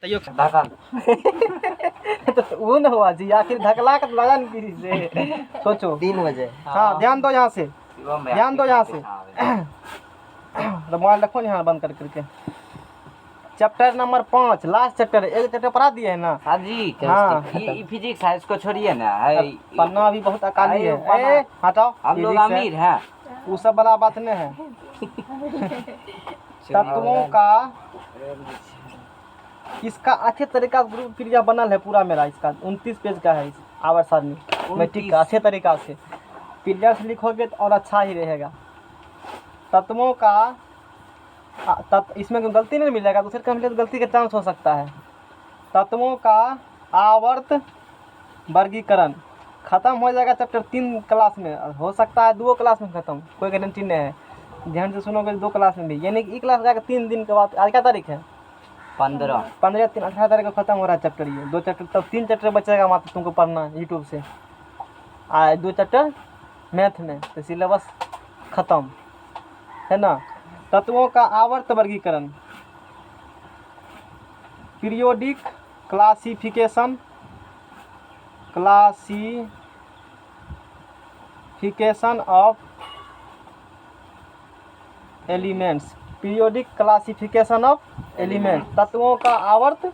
तैयो धक्का तो वो न हुआ जी, आखिर धकला का लगा नहीं किसी से। सोचो 3 बजे। हाँ, ध्यान दो यहाँ से, ध्यान दो यहाँ से। मोबाइल रखो यहाँ बंद कर करके। चैप्टर नंबर 5 लास्ट चैप्टर, एक चैप्टर पढ़ा दिए है ना। हाँ जी। हाँ। ये फिजिक्स है, इसको छोड़िए ना। है पन्ना अभी बहुत अकाली है। पन्ना- ए, हटाओ, हम लोग physics है। अमीर हैं। वो सब बड़ा बात नहीं है। तत्वों का इसका अच्छे तरीका से ग्रुप क्रिया बनल है पूरा मेरा। इसका 29 पेज का है इस आवर्त सारणी मैट्रिक का। अच्छे तरीका से क्लियर से लिखोगे तो और अच्छा ही रहेगा। तत्वों का इसमें गलती नहीं मिलेगा, दूसरे काम तो गलती का चांस हो सकता है। तत्वों का आवर्त वर्गीकरण खत्म हो जाएगा चैप्टर 3 क्लास में, हो सकता है 2 क्लास में खत्म, कोई गारंटी नहीं है। ध्यान से सुनोगे 2 क्लास में भी, यानी कि 1 क्लास जाकर 3 दिन के बाद। आज क्या तारीख है? 15 3 18 तारीख को खत्म हो रहा है चैप्टर। ये 2 चैप्टर, तब 3 चैप्टर बचेगा मात्र तुमको पढ़ना यूट्यूब से। 2 चैप्टर मैथ में, तो सिलेबस खत्म है ना। तत्वों का आवर्त वर्गीकरण, periodic classification of elements, periodic classification of element, तत्वों का आवर्त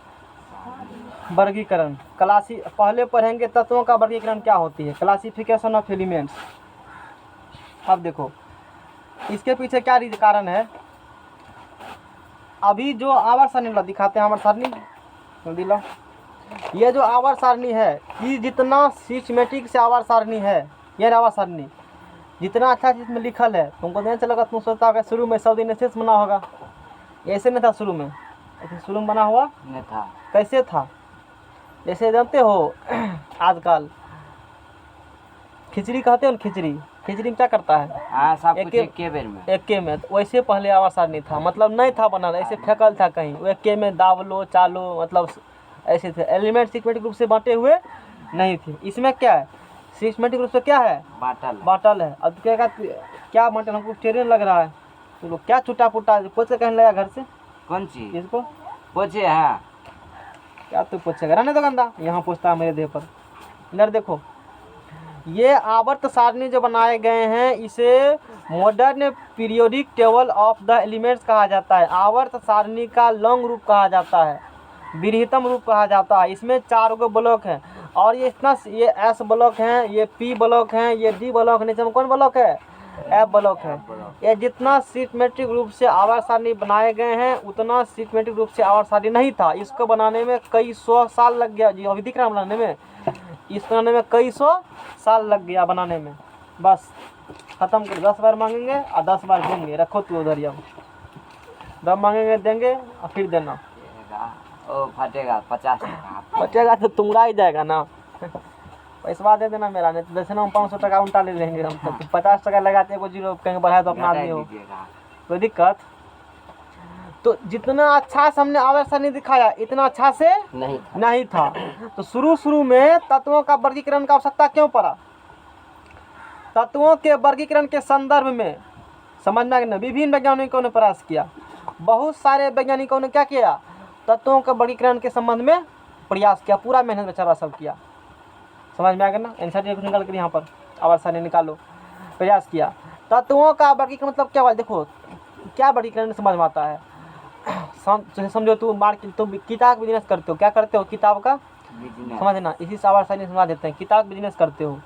वर्गीकरण। पहले पढ़ेंगे तत्वों का वर्गीकरण क्या होती है, क्लासिफिकेशन ऑफ एलिमेंट्स। अब देखो इसके पीछे क्या कारण है। अभी जो आवर्त सारणी दिखाते हैं, आवर्त सारणी जल्दी लो। ये जो आवर्त सारणी है, ये जितना सिस्टेमेटिक से आवर्त सारणी है, ये आवर्त सारणी जितना अच्छा जिसमें लिखल है, तुमको नहीं चलेगा। तुम सोचता होगा शुरू में 100 दिन ऐसे बना होगा, ऐसे नहीं था शुरू में। ऐसे शुरू में बना हुआ नहीं था। कैसे था? जैसे जानते हो आजकल खिचड़ी कहते हो ना, खिचड़ी में क्या करता है? हाँ, सब कुछ एक बेर में। एके में। तो वैसे पहले आवाज सारणी था, मतलब नहीं था बनाना, ऐसे फेंकल था कहीं, वो एके में दाब लो चालो, मतलब ऐसे थे। एलिमेंट सिस्टमेटिक रूप से बांटे हुए नहीं थे। इसमें क्या है, सिस्टमेटिक रूप से क्या है, बाटल है। अब क्या बाटल, हमको टेरियन लग रहा है। तो लोग क्या छुटा पुटा पोछे कहने लगा घर से। कौन चीज? इसको पोछे है क्या तू पोछेगा? रहने दो गंदा, यहाँ पोछता है मेरे देह पर। इधर देखो, ये आवर्त सारणी जो बनाए गए हैं, इसे modern periodic table of the elements कहा जाता है। आवर्त सारणी का लॉन्ग रूप कहा जाता है, बृहत्तम रूप कहा जाता है। इसमें 4 गो ब्लॉक हैं, और ये एस ब्लॉक हैं, ये पी ब्लॉक हैं, ये डी ब्लॉक है, नीचे में कौन ब्लॉक है? एफ ब्लॉक है। ये जितना सिस्टमेट्रिक रूप से आवर्त सारणी बनाए गए हैं, उतना सिस्टमेट्रिक रूप से आवर्त सारणी नहीं था। इसको बनाने में कई 100 साल लग गया जी। अभी दिख रहा है बनाने में, इस बनाने में कई 100 साल लग गया बनाने में। बस खत्म कर, 10 बार मांगेंगे और 10 बार देंगे। रखो तू उधर, यहाँ दम मांगेंगे देंगे और फिर देना। ओ फटेगा 50 टका। फटेगा तो तुम्हारा ही जाएगा ना। पैसा दे देना मेरा, नहीं तो जैसे ना हम 500 टका उल्टा ले लेंगे हम। तो 50 टका लगाते हैं, 1 जीरो कहीं बढ़ाए तो अपना आदमी हो, कोई दिक्कत। तो जितना अच्छा से हमने आवर्त सारणी दिखाया, इतना अच्छा से नहीं था। तो शुरू में तत्वों का वर्गीकरण का आवश्यकता क्यों पड़ा? तत्वों के वर्गीकरण के संदर्भ में समझना कि विभिन्न वैज्ञानिकों ने प्रयास किया। बहुत सारे वैज्ञानिकों ने क्या किया, तत्वों के वर्गीकरण के संबंध में प्रयास किया। पूरा मेहनत बेचारा सब किया। समझ में आ गया ना? आंसर निकाल कर यहाँ पर आवर्त सारणी निकालो। प्रयास किया। तत्वों का वर्गीकरण मतलब क्या हुआ? देखो क्या वर्गीकरण समझ में आता है। समझो तुम किताब बिजनेस करते हो। क्या करते हो? किताब का समझना। इसी से आवर्त सारणी समझा देते हैं। किताब बिजनेस करते हो,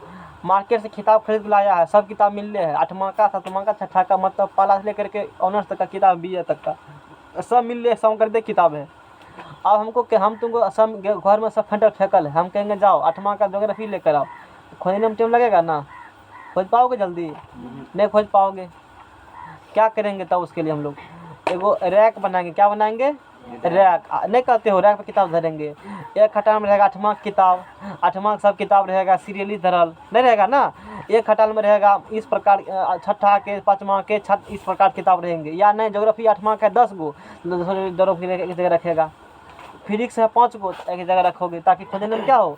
मार्केट से किताब खरीद लाया है, सब किताब मिल रहे हैं, 8वां का 7वां का 6ठा का, मतलब पहला से लेकर के ऑनर्स तक का किताब, BA तक का सब मिल रहे, सब कर दे किताब है। अब हमको हम तुमको सब घर में सब फेंकल है, हम कहेंगे जाओ 8वां का ज्योग्राफी लेकर आओ, खोजने में टाइम लगेगा ना? खोज पाओगे जल्दी? नहीं खोज पाओगे। क्या करेंगे तब उसके लिए हम लोग एगो रैक बनाएंगे। क्या बनाएंगे? रैक। नहीं कहते हो, रैक पे किताब धरेंगे। एक खटाल में रहेगा 8वां किताब, 8वां सब किताब रहेगा सीरियली धरल, नहीं रहेगा ना? एक खटाल में रहेगा इस प्रकार 6ठा के 5वां के इस प्रकार किताब रहेंगे। या नहीं, ज्योग्राफी 8वां का 10 गो ज्योग्राफी एक जगह रखेगा। फिजिक्स है 5 गो, एक जगह रखोगे, ताकि खोजने में क्या हो,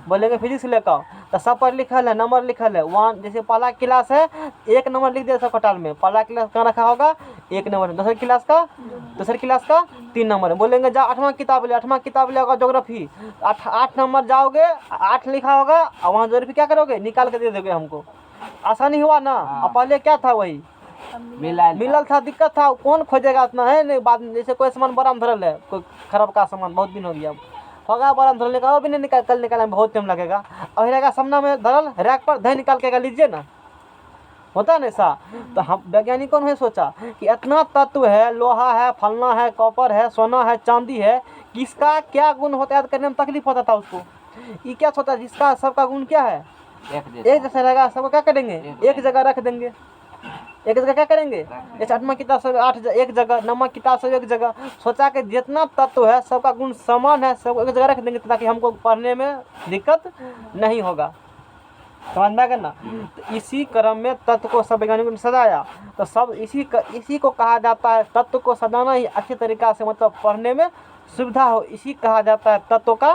बोलेंगे फिजिक्स लेकर आओ, तो सब पर लिखल है, नंबर लिखल है। वन जैसे पहला क्लास है 1 नंबर लिख दिया सब कटाल में, पहला क्लास कहाँ रखा होगा 1 नंबर, दूसरी क्लास का 3 नंबर। बोलेंगे जा 8वां किताब ले, 8वां किताब ले होगा ज्योग्राफी, 8 नंबर जाओगे 8 लिखा होगा और वहाँ ज्योग्राफी क्या करोगे निकाल के दे दोगे हमको। आसानी हुआ ना। अब पहले क्या था वही मिलल था, दिक्कत था, कौन खोजेगा इतना है नहीं। बाद में जैसे कोई सामान बड़ा में धरल है, कोई खराब का सामान बहुत दिन हो गया होगा बड़ा में धरने का, वो भी नहीं निकाल, कल निकालने में बहुत टाइम लगेगा। अब रहेगा सामने में धरल रैक पर धै निकाल के लीजिए ना, होता है ना ऐसा। तो हम वैज्ञानिकों ने सोचा कि इतना तत्व है, लोहा है, फलना है, कॉपर है, सोना है, चांदी है, किसका क्या गुण होता है याद करने में तकलीफ होता था उसको। ये क्या सोचा जिसका सबका गुण क्या है एक जैसा रहेगा, सबको क्या करेंगे एक जगह रख देंगे। एक जगह क्या करेंगे, जैसे 8वां किताब सब 8 एक जगह, 9वां किताब सब एक जगह। सोचा कि जितना तत्व है सबका गुण समान है, सब एक जगह रख देंगे ताकि हमको पढ़ने में दिक्कत नहीं होगा। समझ में आ गया ना। तो इसी क्रम में तत्व को सब वैज्ञानिकों ने सजाया। तो सब इसी को कहा जाता है, तत्व को सजाना ही अच्छी तरीका से मतलब पढ़ने में सुविधा हो, इसी कहा जाता है तत्व का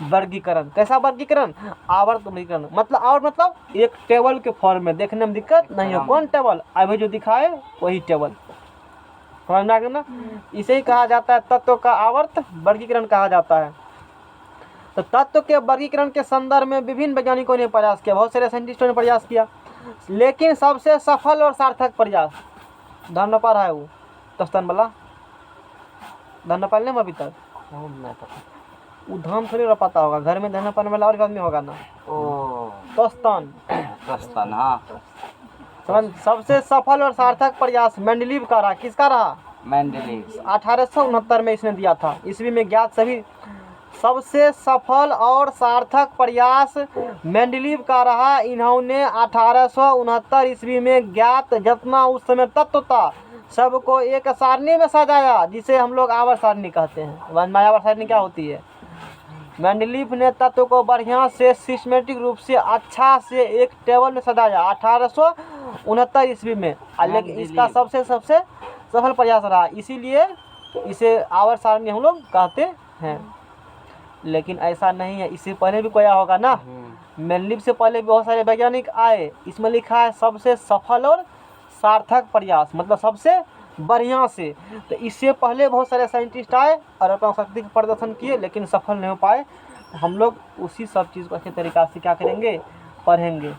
वर्गीकरण। कैसा वर्गीकरण, आवर्त वर्गीकरण। मतलब और मतलब एक टेबल के फॉर्म में, देखने में दिक्कत नहीं हो। कौन टेबल, अभी जो दिखाए वही टेबल। समझ में आ गया ना। इसे ही कहा जाता है तत्व का आवर्त वर्गीकरण कहा जाता है। तो तत्व के वर्गीकरण के संदर्भ में विभिन्न वैज्ञानिकों ने प्रयास किया, बहुत सारे साइंटिस्टों ने प्रयास किया, लेकिन सबसे सफल और सार्थक प्रयास धर्मपाल है वो तस्तन वाला। धर्मपाल ने अभी तक वो धाम थोड़ी पता होगा, घर में धर्मपाल वाला और आदमी होगा ना। तस्तन हाँ। सबसे सफल और सार्थक प्रयास मेंडलीव का रहा। किसका रहा, मेंडलीव। 1869 में इसने दिया था। ईस्वी में ज्ञात सभी सबसे सफल और सार्थक प्रयास मेंडलीव का रहा। इन्होंने 1869 ईस्वी में ज्ञात जितना उस समय तत्व था सबको एक सारणी में सजाया, जिसे हम लोग आवर्त सारणी कहते हैं। आवर्त सारणी क्या होती है, मेंडलीव ने तत्व को बढ़िया से सिस्टमेटिक रूप से अच्छा से एक टेबल में सजाया 1869 ईस्वी में। लेकिन इसका सबसे सफल प्रयास रहा, इसीलिए इसे आवर्त सारणी हम लोग कहते हैं। लेकिन ऐसा नहीं है, इससे पहले भी कोई आया होगा ना। मेंडलीव से पहले भी बहुत सारे वैज्ञानिक आए। इसमें लिखा है सबसे सफल और सार्थक प्रयास, मतलब सबसे बढ़िया से। तो इससे पहले बहुत सारे साइंटिस्ट आए और अपना शक्ति का प्रदर्शन किए, लेकिन सफल नहीं हो पाए। हम लोग उसी सब चीज़ को अच्छे तरीक़ा से क्या करेंगे, पढ़ेंगे।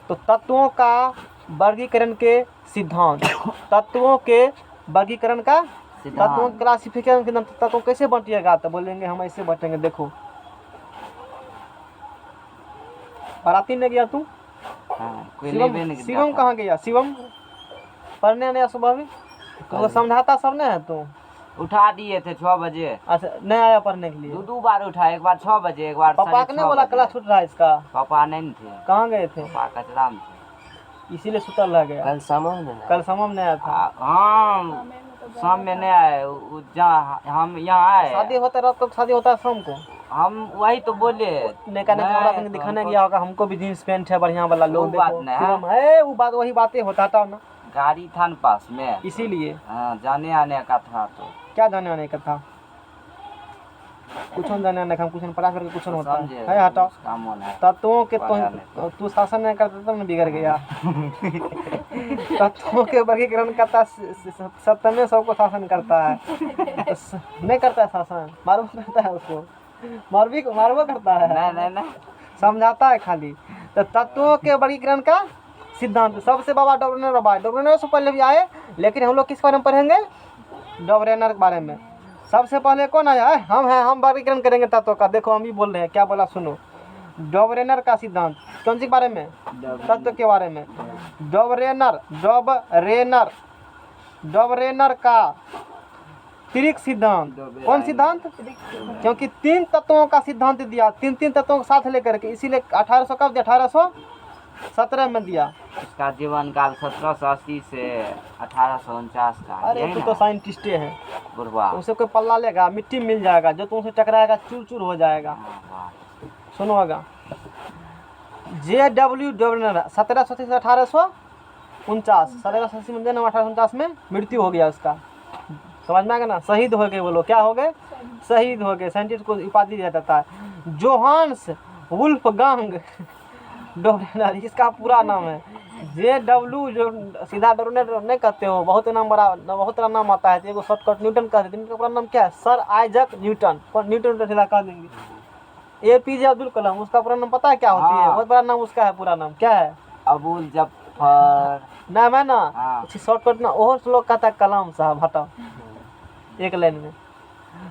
तो तत्वों का वर्गीकरण के सिद्धांत, तत्वों के वर्गीकरण का तत्वों क्लासिफिकेशन के नाम। तत्वों कैसे बांटिएगा, तो बोलेंगे हम ऐसे बांटेंगे। देखो बाराती ने गया तू, शिवम कहाँ गया, शिवम पढ़ने नहीं सुबह भी तो समझाता सब नहीं है तू। उठा दिए थे 6 बजे। अच्छा नहीं आया पढ़ने के लिए, दो बार उठा, एक बार 6 बजे, एक बार पापा ने बोला क्लास छूट रहा है इसका। पापा नहीं थे, कहाँ गए थे, पापा कचरा में थे, इसीलिए सुतल रह गया। कल समम नहीं आया था। हाँ शाम में नहीं आए, हम यहाँ आए। शादी होता रात को, शादी होता है शाम को। हम वही तो बोले नहीं दिखाने गया होगा, हमको भी जींस पैंट है बढ़िया वाला लोग देखो। वो बात वही बातें होता था ना, गाड़ी था न पास में, इसीलिए हाँ जाने आने का था। तो क्या जाने आने का था, कुछ जाने आने का, कुछ पढ़ा करके कुछ होता है। हटाओ तत्वों के, तू शासन नहीं करता तब न बिगड़ गया। तत्वों के वर्गीकरण करता सत्य में सबको शासन करता है, नहीं करता है शासन, मारवा करता है उसको, मारवा करता है, नहीं समझाता है खाली। तो तत्वों के वर्गीकरण का सिद्धांत सबसे बाबा डॉबरेनर से पहले भी आए, लेकिन हम लोग किस बारे में पढ़ेंगे, डॉबरेनर के बारे में। सबसे पहले कौन आया है, हम हैं, हम वर्गीकरण करेंगे तत्वों का। देखो हम ही बोल रहे हैं, क्या बोला सुनो। डॉबरेनर का सिद्धांत कौन सी बारे में, तत्व के बारे में। डॉबरेनर का त्रिक सिद्धांत, कौन सिद्धांत, क्योंकि 3 तत्वों का सिद्धांत दिया, 3 तत्वों को साथ लेकर के, इसीलिए 1800 कब दिया, 1817 में दिया। इसका जीवन काल 1780 से 1849 का। अरे तू तो साइंटिस्ट है बुढ़वा, उसे कोई पल्ला लेगा, मिट्टी मिल जाएगा, जो तुमसे टकराएगा चूर चूर हो जाएगा। सुनो आगा, JW डॉबरेनर 1780 से 1849, 1780 में 1849 में मृत्यु हो गया उसका। समझ में आ गया ना, शहीद हो गए। बोलो क्या हो गए, शहीद हो गए। साइंटिस्ट को उपाधि दिया जाता है। जोहान्स वुल्फगांग डोबरेनर, इसका पूरा नाम है JW, जो सीधा डोबरेनर नहीं कहते हो, बहुत नाम बड़ा, बहुत तरह नाम आता है, तो एगो शॉर्टकट न्यूटन कहते हैं। इनका पूरा नाम क्या है? सर आइजक न्यूटन, और न्यूटन सीधा कह देंगे। APJ अब्दुल कलाम, उसका पूरा नाम पता है क्या होती है? हाँ। बहुत बड़ा नाम उसका है, पूरा नाम क्या है? अबुल जफर। नाम है ना, हाँ। शॉर्टकट ना, और लोग कहता है कलाम साहब, हटाओ एक लाइन में।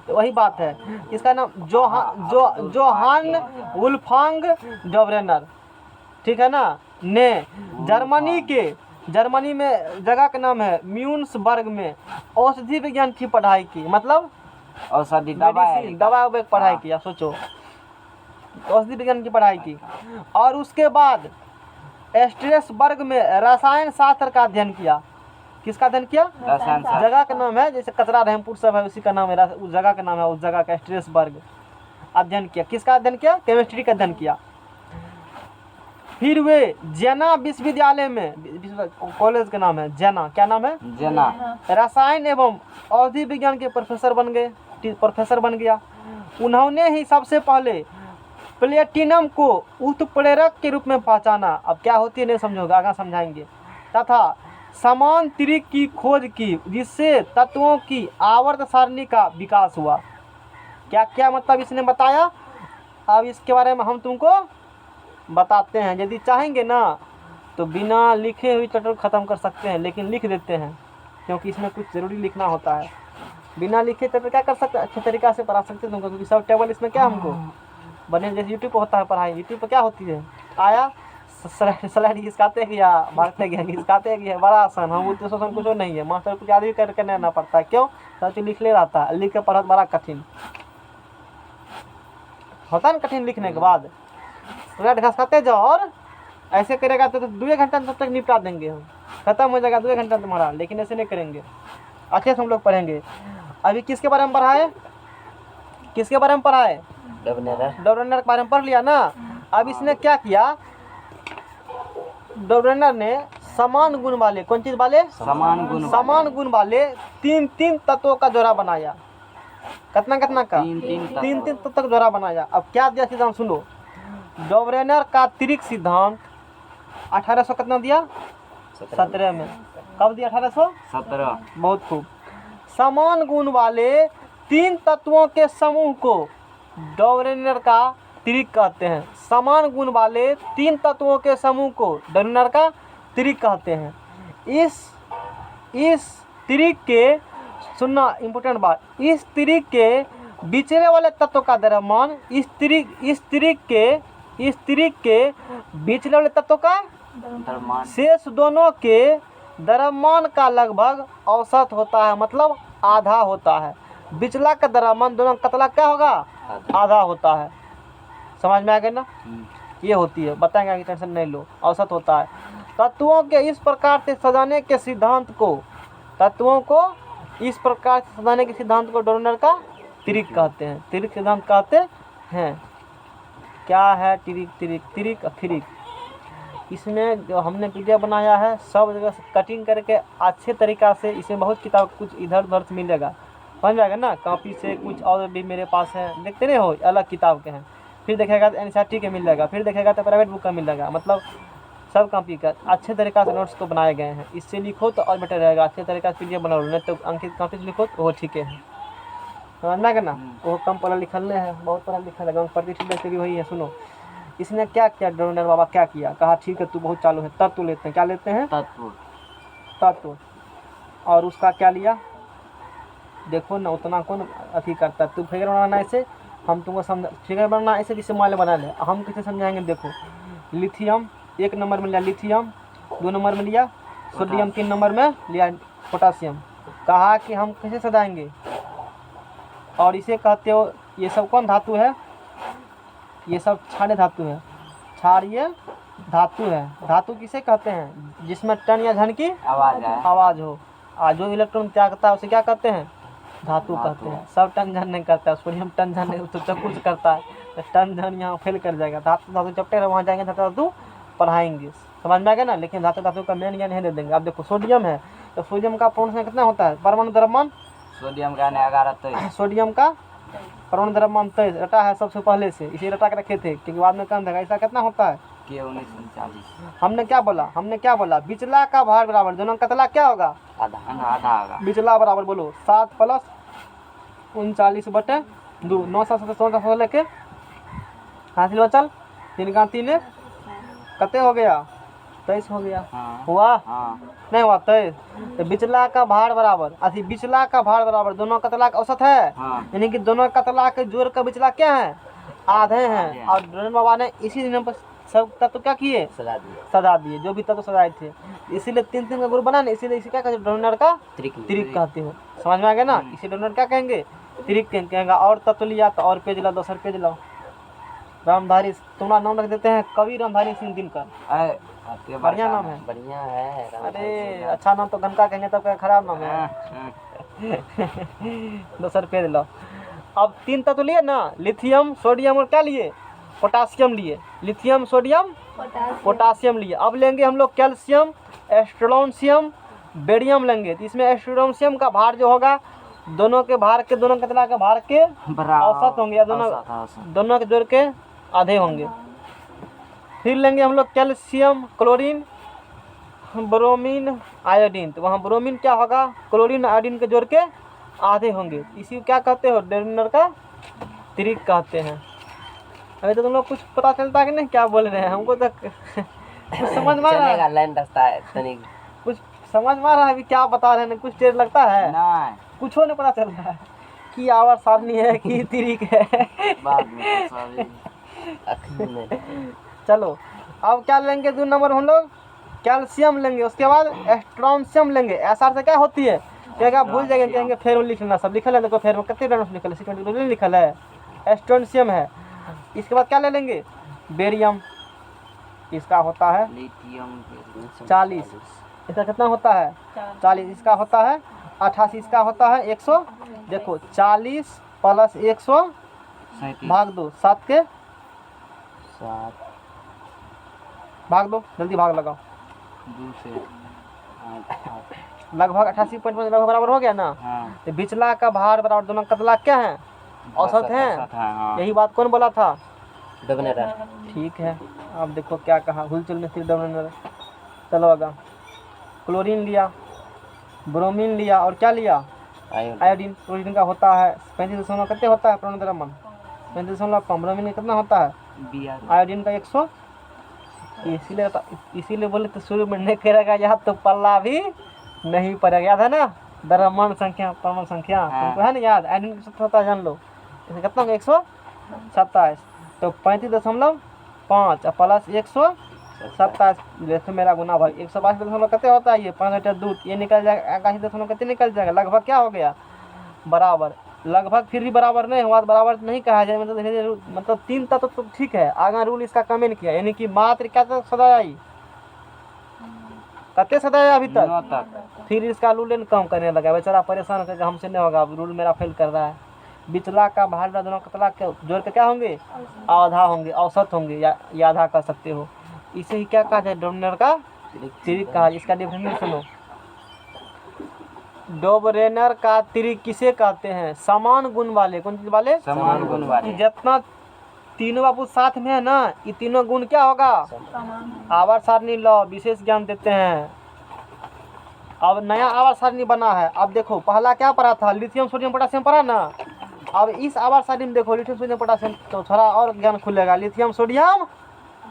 तो वही बात है, इसका नाम जोहान वुल्फगांग डोबरेनर, ठीक है ना, ने जर्मनी में जगह का नाम है म्यून्सबर्ग में औषधि विज्ञान की पढ़ाई की, मतलब औषधि दवा मेडिसिन, दवा की पढ़ाई किया, सोचो, औषधि विज्ञान की पढ़ाई की। और उसके बाद स्ट्रेसबर्ग में रसायन शास्त्र का अध्ययन किया। किसका अध्ययन किया? रसायन शास्त्र। जगह का नाम है, जैसे कचरा रहमपुर सब है, उसी का नाम है, उस जगह का नाम है, उस जगह का स्ट्रेसबर्ग। अध्ययन किया, किसका अध्ययन किया? केमिस्ट्री का अध्ययन किया। फिर वे जेना विश्वविद्यालय में, कॉलेज का नाम है जेना, क्या नाम है? जेना। रसायन एवं औषधि विज्ञान के प्रोफेसर बन गया। उन्होंने ही सबसे पहले प्लेटिनम को उत्प्रेरक के रूप में पहचाना। अब क्या होती है नहीं समझोगे, आगे समझाएंगे। तथा समान त्रिक की खोज की, जिससे तत्वों की आवर्त सारणी का विकास हुआ। क्या क्या मतलब इसने बताया? अब इसके बारे में हम तुमको बताते हैं। यदि चाहेंगे ना तो बिना लिखे हुई टोटल ख़त्म कर सकते हैं, लेकिन लिख देते हैं क्योंकि इसमें कुछ ज़रूरी लिखना होता है। बिना लिखे टोटल क्या कर सकते हैं, अच्छे तरीक़ा से पढ़ा सकते हैं तुमको, क्योंकि सब टेबल इसमें क्या हमको बने, जैसे यूट्यूब पर होता है पढ़ाई। यूट्यूब पर क्या होती है, आया स्लाइड खिसकाते गया, भागते गया, खिसकाते गया, बड़ा आसान। हम उतना आसान कुछ नहीं है, मास्टर कुछ आदमी करके नहीं आना पड़ता है। क्यों? सब चीज़ लिख ले रहता है, लिख के पढ़ा बड़ा कठिन होता है ना, कठिन लिखने के बाद स्लाइड खिसकाते जाओ, और ऐसे करेगा तो 2 घंटा तब तक निपटा देंगे हम, खत्म हो जाएगा 2 घंटा तुम्हारा। लेकिन ऐसे नहीं करेंगे, अच्छे से हम लोग पढ़ेंगे। अभी किसके बारे में पढ़ाए? किसके बारे में पढ़ाए? डोबरेनर के बारे में पढ़ लिया ना। अब इसने क्या किया, डोबरेनर ने समान गुण वाले, कौन चीज वाले? समान गुण वाले 3 तत्वों का जोड़ा बनाया। कितना का? 3 तत्व का जोड़ा बनाया। अब क्या दिया सिद्धांत सुनो। डोबरेनर का त्रिक सिद्धांत 1800 कितना दिया? 17 में। कब दिया? 1817। बहुत खूब। समान गुण वाले 3 तत्वों के समूह को डोबरेनर का त्रिक कहते हैं। समान गुण वाले 3 तत्वों के समूह को डोबरेनर का त्रिक कहते हैं। इस त्रिक के, सुनना इम्पोर्टेंट बात, इस त्रिक के बिछड़े वाले तत्व का द्रव्यमान, इस त्रिक के बिछड़े वाले तत्व का शेष दोनों के द्रव्यमान का लगभग औसत होता है, मतलब आधा होता है। बिचला का द्रव्यमान दोनों कतला क्या होगा? आधा होता है। समझ में आ गया ना? ये होती है, बताएंगे कि टेंशन नहीं लो, औसत होता है। तत्वों के इस प्रकार से सजाने के सिद्धांत को, तत्वों को इस प्रकार से सजाने के सिद्धांत को डोबरेनर का त्रिक कहते हैं। त्रिक सिद्धांत कहते हैं। क्या है त्रिक? इसमें जो हमने वीडियो बनाया है, सब जगह से कटिंग करके अच्छे तरीक़ा से, इसमें बहुत किताब कुछ इधर उधर से मिलेगा, समझ जाएगा ना। कॉपी से कुछ और भी मेरे पास है, देखते नहीं हो, अलग किताब के हैं। फिर देखेगा तो NCERT के मिल जाएगा, फिर देखेगा तो प्राइवेट बुक का मिल जाएगा, मतलब सब कॉपी का अच्छे तरीक़ा से नोट्स को बनाए गए हैं। इससे लिखो तो और बेटर रहेगा, अच्छे तरीक़ा से वीडियो बना लो, नहीं तो अंकित कॉपी से लिखो तो वो ठीक है, समझना ना। वो कम पढ़ा लिखल नहीं है, बहुत पढ़ा लिखा लगा, प्रतिष्ठित वही है। सुनो इसने क्या किया, डोबरेनर बाबा क्या किया, कहा ठीक है तू बहुत चालू है, तत्व लेते हैं। क्या लेते हैं? तत्व। और उसका क्या लिया, देखो ना, उतना कौन अथी करता है। तू फिगर बनाना ऐसे, हम तुमको समझ, फिगर बनाना ऐसे जिससे मोबाइल बना ले, हम कैसे समझाएंगे। देखो लिथियम 1 नंबर में लिया, लिथियम 2 नंबर में लिया, सोडियम 3 नंबर में लिया, पोटासियम। कहा कि हम कैसे सजाएंगे, और इसे कहते हो, ये सब कौन धातु है? ये सब क्षारीय धातु है। क्षारीय धातु है। धातु किसे कहते हैं? जिसमें टन या धन की आवाज़ हो। आज जो इलेक्ट्रॉन त्यागता है उसे क्या कहते हैं? धातु कहते हैं। सब टन धन नहीं करता है, सोडियम टन धन नहीं, तो सब कुछ करता है, तो टन धन यहाँ फेल कर जाएगा। धातु चैप्टर वहाँ जाएंगे, धातु पढ़ाएंगे, समझ में आ गया ना। लेकिन धातु का मेन ज्ञान नहीं दे देंगे। अब देखो सोडियम है, तो सोडियम का पूर्ण संख्या कितना होता है? परमाणु द्रव्यमान सोडियम का परमाणु द्रव्यमान 23 रटा है सबसे पहले से, इसे रटा के रखे थे क्योंकि बाद में कम था। ऐसा कितना होता है? के 1939 हमने क्या बोला? बिचला का भार बराबर दोनों का कतला क्या होगा? आधा होगा। बिचला बराबर बोलो 7 + 39/2 9 7 16 लेके हासिल बचल 3 का 3 कते हो गया? 23 हो गया। हाँ हुआ? हाँ नहीं हुआ 23। तो बिचला का भार बराबर बिचला का भार बराबर दोनों कतला का औसत है, हाँ यानी कि दोनों कतला के जोड़ का बिचला क्या है? आधे हैं। आधे हैं। और ड्रोन बाबा ने इसी दिन पर सब तत्व क्या किए? सजा दिए जो भी तत्व सजाए थे। इसीलिए 3 का ग्रुप बना ना, इसीलिए इसे क्या कहते हैं? डोनर का त्रिक कहते हो। समझ में आ गया ना? इसे डोनर क्या कहेंगे? त्रिक कहेंगे। और तत्व लिया तो और पेज लाओ, दूसरा पेज लाओ। रामधारी तुम्हारा नाम रख देते हैं कवि रामधारी सिंह दिनकर। बढ़िया नाम है। बढ़िया है। अरे अच्छा नाम तो गनका कहेंगे तब क्या खराब नाम है? दूसरा पेज लाओ। अब 3 तत्व लिए ना, लिथियम सोडियम और क्या लिए? पोटासियम लिए। लिथियम सोडियम पोटासियम लिए। अब लेंगे हम लोग कैल्शियम एस्ट्रोनशियम बेरियम लेंगे। तो इसमें एस्ट्रोनशियम का भार जो होगा दोनों के भार के दोनों कतला के भार के औसत होंगे या दोनों के जोड़ के आधे होंगे। फिर लेंगे हम लोग कैल्शियम क्लोरीन ब्रोमीन आयोडीन। तो वहाँ ब्रोमीन क्या होगा? क्लोरीन आयोडीन के जोड़ के आधे होंगे। इसी को क्या कहते हो? डोनर का त्रिक कहते हैं। अभी तो तुम लोग कुछ पता चलता है कि नहीं क्या बोल रहे हैं? हमको तो कुछ समझ में आ रहा है? लाइन रास्ता है तनिक कुछ समझ में आ रहा है अभी क्या बता रहे हैं? कुछ देर लगता है? नहीं कुछ नहीं पता चल रहा है कि आवर सारणी है कि त्रिक है। बाद में तो सभी चलो अब क्या लेंगे? 2 नंबर हम लोग कैल्शियम लेंगे। उसके बाद एस्ट्रोनशियम लेंगे। ऐसा अर्थ क्या होती है? क्या भूल जाएंगे? कहेंगे फेर में लिखना, सब लिखल है। देखो फेर में कितने रन लिखल है? सीक्वेंस लिखल है। एस्ट्रोनशियम है। इसके बाद क्या ले लेंगे? बेरियम। इसका होता है लिथियम 40। इसका कितना होता है? 40। इसका होता है 88। इसका होता है 100। देखो 40 + 100 भाग दो 7 के 7 भाग दो, जल्दी भाग लगाओ। 2 से 8 लगभग 88.5 लगभग बराबर हो गया ना? हाँ तो बिचला का भार बराबर दोनों कतला क्या है? औसत है। हाँ यही बात कौन बोला था? डोमिनेटर। ठीक है। अब देखो क्या कहा? हुलचुल में सिर्फ डोमिनेटर। चलो आगा। क्लोरीन लिया, ब्रोमीन लिया और क्या लिया? आयोडीन। क्लोरीन का होता है 35 कितने होता है? परमाणु द्रव्यमान 35.5। ब्रोमीन का कितना होता है? आयोडीन का 100। इसीलिए बोले तो शुरू में नहीं करेगा याद तो पल्ला भी नहीं पड़ेगा। याद है ना? द्रव्यमान संख्या परमाणु संख्या तुमको है ना याद? आयोडीन का होता है जान लो। इसे कितना होगा? 127। तो 35.5 प्लस 127 जैसे मेरा गुना भाई 122 कितने होता है? ये 5 ये निकल जाएगा। 81 कितने निकल जाएगा? लगभग क्या हो गया? बराबर। लगभग फिर भी बराबर नहीं हुआ, बराबर नहीं कहा जाए। मतलब 3 तत्व तो ठीक है। आगे रूल इसका कमेंट किया, यानी कि मात्र क्या तक सदा आई? कते सदा अभी तक? फिर इसका रूल कम करने लगा। बेचारा परेशान करके हमसे नहीं होगा, रूल मेरा फेल कर रहा है। बिचला का भार दोनों कतला के जोड़ के क्या होंगे? आधा होंगे, औसत होंगे या आधा कर सकते हो। इसे ही क्या कहा जाए? डोनर का त्रिक कहा। इसका डेफिनेशन सुनो। डोबरेनर का त्रिक किसे कहते हैं? समान गुण वाले। कौन चीज वाले? समान गुण वाले। जितना तीनों बाबू साथ में है ना, ये तीनों गुण क्या होगा? आवर्त सारणी लो, विशेष ज्ञान देते हैं। अब नया आवर्त सारणी बना है। अब देखो पहला क्या पढ़ा था? लिथियम सोडियम पोटासियम पढ़ा ना। अब इस आवर्त सारणी में देखो लिथियम सोडियम पोटासियम तो थोड़ा और ज्ञान खुलेगा। Lithium sodium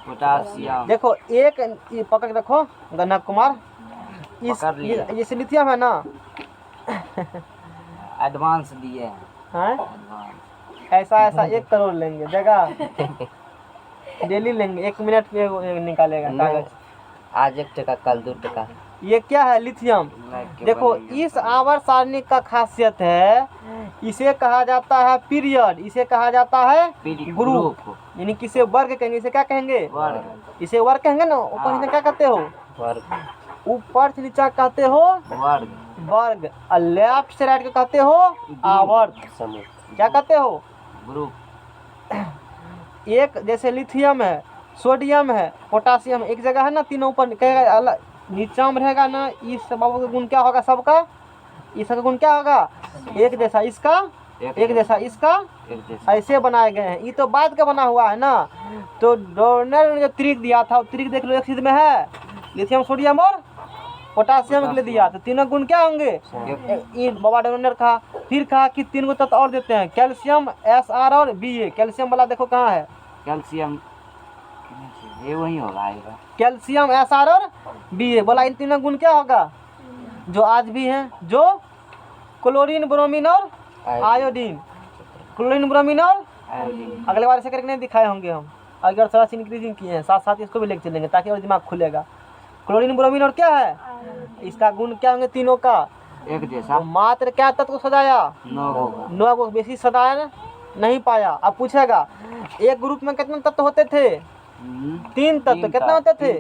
potassium. देखो एक ये पकड़ के रखो गणक कुमार। इस लिथियम है ना, एडवांस दिए हैं? ऐसा 1 करोड़ लेंगे जगह डेली लेंगे। 1 मिनट पे निकालेगा कागज। आज 1 टका कल 2 टका। ये क्या है? लिथियम। देखो इस आवर्त सारणी का खासियत है, इसे कहा जाता है पीरियड, इसे कहा जाता है ग्रुप, यानी किसे वर्ग कहेंगे? इसे क्या कहेंगे? वर्ग। इसे वर्ग कहेंगे ना। ऊपर नीचे क्या कहते हो? वर्ग। ऊपर से नीचे कहते हो वर्ग। और लेफ्ट से राइट को कहते हो आवर्त। समूह। क्या कहते हो? ग्रुप। एक जैसे लिथियम है, सोडियम है, पोटासियम एक जगह है ना, तीनों ऊपर कहेगा अलग नीचा में रहेगा ना। इस बाबू का गुण क्या होगा? सबका इस सबका गुण क्या होगा? एक जैसा। इसका एक जैसा, इसका एक जैसा। ऐसे बनाए गए हैं। ये तो बाद का बना हुआ है ना। तो डोर्नेर ने जो त्रिक दिया था, वो त्रिक देख लो एक चीज में है, लिथियम सोडियम और पोटासियम के लिए दिया। तो तीनों गुण क्या होंगे? ये बाबा डोर्नेर कहा। फिर कहा कि 3 गो तत्व और देते हैं, कैल्शियम, SR और BA। कैल्शियम वाला देखो कहाँ है, कैल्शियम ये वही होगा आएगा। कैल्शियम, SR और BA। बोला इन तीनों गुण क्या होगा जो आज भी हैं, जो क्लोरीन, ब्रोमीन और आयोडीन। क्लोरीन, ब्रोमीन और आयोडीन। अगले बार ऐसे करके नहीं दिखाए होंगे हम, अगर थोड़ा सी इंक्रीजिंग किए हैं, साथ साथ इसको भी लेके चलेंगे ताकि और दिमाग खुलेगा। क्लोरीन, ब्रोमीन और क्या है, इसका गुण क्या होंगे तीनों का? एक जैसा। तो मात्र क्या तत्व को सजाया? 9 होगा। 9 को, बेसी सजाया नहीं पाया। अब पूछेगा एक ग्रुप में कितने तत्व होते थे? 3 तत्व। कितने होते थे?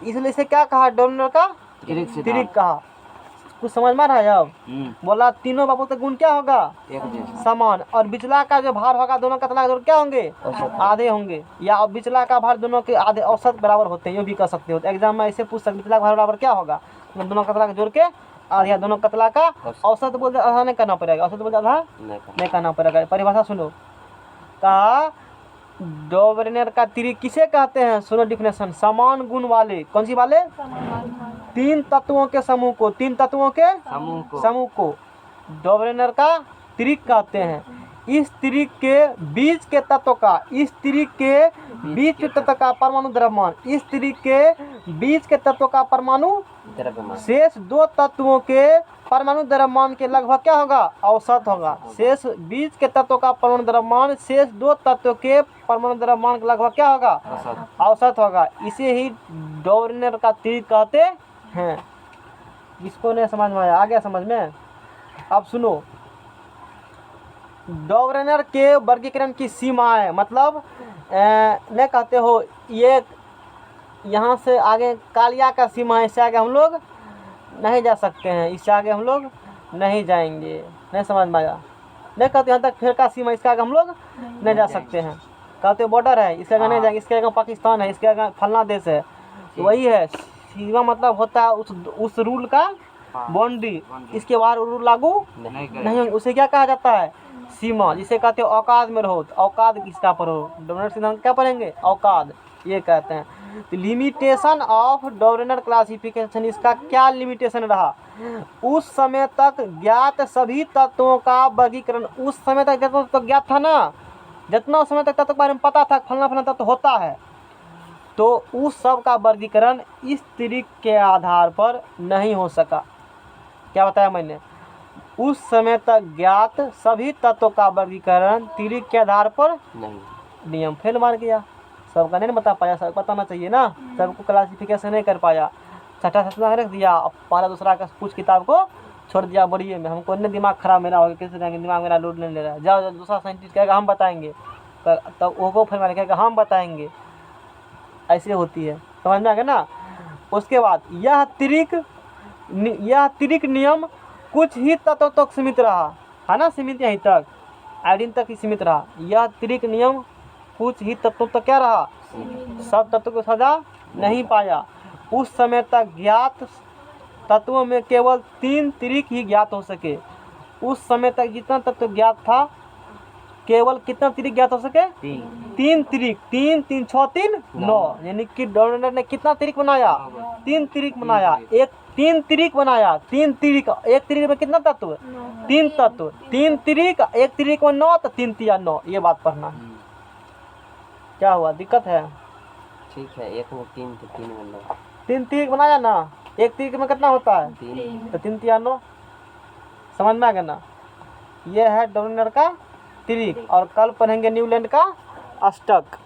इसलिए इसे क्या कहा डोर्नेर का? त्रिक कहा। कुछ समझ में आ रहा है अब? बोला तीनों बाबू का गुण क्या होगा? एक जैसा। समान। और बिचला का जो भार होगा दोनों का तला क्या होंगे? आधे होंगे। या बिचला का भार दोनों के आधे औसत बराबर होते हैं, ये भी कर सकते हो। तो एग्जाम में ऐसे पूछ सकते, बिचला का भार बराबर क्या होगा? दोनों का तला जोड़ के आधे, या दोनों कतला का औसत बोलते आधा नहीं करना पड़ेगा, औसत बोलते आधा नहीं करना पड़ेगा। परिभाषा सुनो, कहा डोर्नेर का त्रिक किसे कहते हैं? सुनो डिफिनेशन, समान गुण वाले, कौन सी वाले? 3 तत्वों के समूह को, 3 तत्वों के समूह को डोर्नेर का त्रिक कहते हैं। इस त्रिक के बीच के तत्व का, इस त्रिक के बीच के तत्व का परमाणु द्रव्यमान, इस त्रिक के बीच के तत्व का परमाणु शेष 2 तत्वों के परमाणु द्रव्यमान के लगभग क्या होगा? औसत होगा। शेष बीच के तत्व का परमाणु द्रव्यमान शेष 2 तत्व के परमाणु द्रव्यमान के लगभग क्या होगा? औसत होगा। इसे ही डोर्नेर का त्रिक कहते हैं। इसको नहीं समझ में आया? आ गया समझ में? अब सुनो, डोर्नेर के वर्गीकरण की सीमाएं, मतलब नहीं कहते हो ये यहाँ से आगे कालिया का सीमा है, इससे आगे हम लोग नहीं जा सकते हैं, इससे आगे हम लोग नहीं जाएंगे। नहीं समझ में आया? नहीं कहते यहाँ तक फिर का सीमा, इसके आगे हम लोग नहीं जा सकते हैं। कहते बॉर्डर है, इसके आगे नहीं जाएंगे, इसके आगे पाकिस्तान है, इसके आगे फलना देश है। वही है सीमा, मतलब होता है उस रूल का बाउंड्री। इसके बाहर रूल लागू नहीं, उसे क्या कहा जाता है? सीमा। जिसे कहते हो औकात में रहो, तो औकात किसका पर हो? डोर्नेर सिद्धांत क्या पढ़ेंगे? औकात, ये कहते हैं। तो लिमिटेशन ऑफ डोर्नेर क्लासिफिकेशन, इसका क्या लिमिटेशन रहा? उस समय तक ज्ञात सभी तत्वों का वर्गीकरण, उस समय तक जितना तत्व ज्ञात था ना, जितना समय तक तत्व के बारे में पता था फलना फलना तत्व होता है, तो उस सब का वर्गीकरण इस त्रिक के आधार पर नहीं हो सका। क्या बताया मैंने? उस समय तक ज्ञात सभी तत्वों का वर्गीकरण त्रिक के आधार पर नहीं, नियम फेल मार गया। सबका नहीं बता पाया, सब बताना चाहिए ना, सबको क्लासिफिकेशन नहीं कर पाया, छठा सातवां रख दिया, अब पहला दूसरा का कुछ किताब को छोड़ दिया बड़िए में। हमको नहीं दिमाग खराब मेरा हो गया, कैसे जाएंगे, दिमाग मेरा लोड नहीं ले रहा है। जाओ दूसरा साइंटिस्ट कहेगा हम बताएंगे, तब वो फेल मार कहेगा हम बताएंगे। ऐसे होती है, समझ में आ गया ना? उसके बाद यह त्रिक नियम कुछ ही तत्व तक सीमित रहा है ना, सीमित यहीं तक, आयोडीन तक ही सीमित रहा। यह त्रिक नियम कुछ ही तत्वों तक क्या रहा? सब तत्वों को सजा नहीं पाया। उस समय तक ज्ञात तत्वों में केवल 3 त्रिक ही ज्ञात हो सके। उस समय तक जितना तत्व ज्ञात था, केवल कितना त्रिक ज्ञात हो सके? 3 त्रिक। 3 3 6 3 9, यानी कि डोर्नेर ने कितना त्रिक बनाया? 3 त्रिक बनाया। 3 त्रिक बनाया, 3 त्रिक, एक त्रिक में कितना तत्व? 3 तत्व। 3 त्रिक, एक त्रिक में 9, तो 3 3 9, ये बात पढ़ना है। क्या हुआ, दिक्कत है? ठीक है, एक में 3 तो 3 में 9। 3 त्रिक बनाया ना, एक त्रिक में कितना होता है? 3। तो 3 3 9, समझ में आ गया ना? ये है डोर्नेर का त्रिक। और कल पढ़ेंगे न्यूलैंड का अष्टक।